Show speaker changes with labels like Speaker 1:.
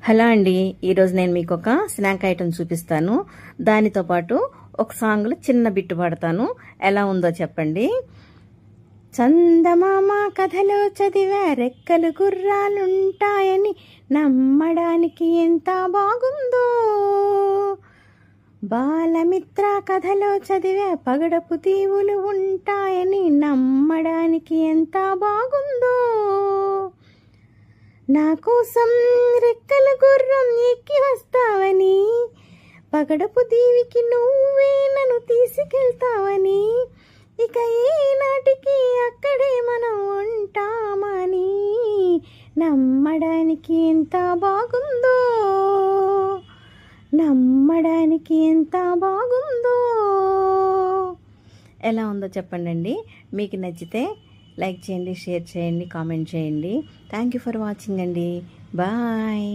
Speaker 1: Hello అండి, ఈరోజు నేను మీకు ఒక స్నాక్ ఐటమ్ చూపిస్తాను. దానితో పాటు ఒక సాంగ్లో చిన్న బిట్టు పాడతాను. ఎలా ఉందో చెప్పండి. చందమామ కథలో చదివా రెక్కలు గుర్రాలుంటాయని, నమ్మడానికి ఎంత బాగుందో. బాలమిత్ర కథలో చదివా పగడపు దీవులు ఉంటాయని, నమ్మడానికి ఎంత బాగుందో. నా కోసం రెక్కల గుర్రం ఎక్కి వస్తావని, పగడపు దీవికి నువ్వే నన్ను తీసుకెళ్తావని, ఇక ఏ నాటికి అక్కడే మనం ఉంటామని, నమ్మడానికి ఎంత బాగుందో, నమ్మడానికి ఎంత బాగుందో. ఎలా ఉందో చెప్పండి. మీకు నచ్చితే లైక్ చేయండి, షేర్ చేయండి, కామెంట్ చేయండి. థ్యాంక్ యూ ఫర్ వాచింగ్ అండి. బాయ్.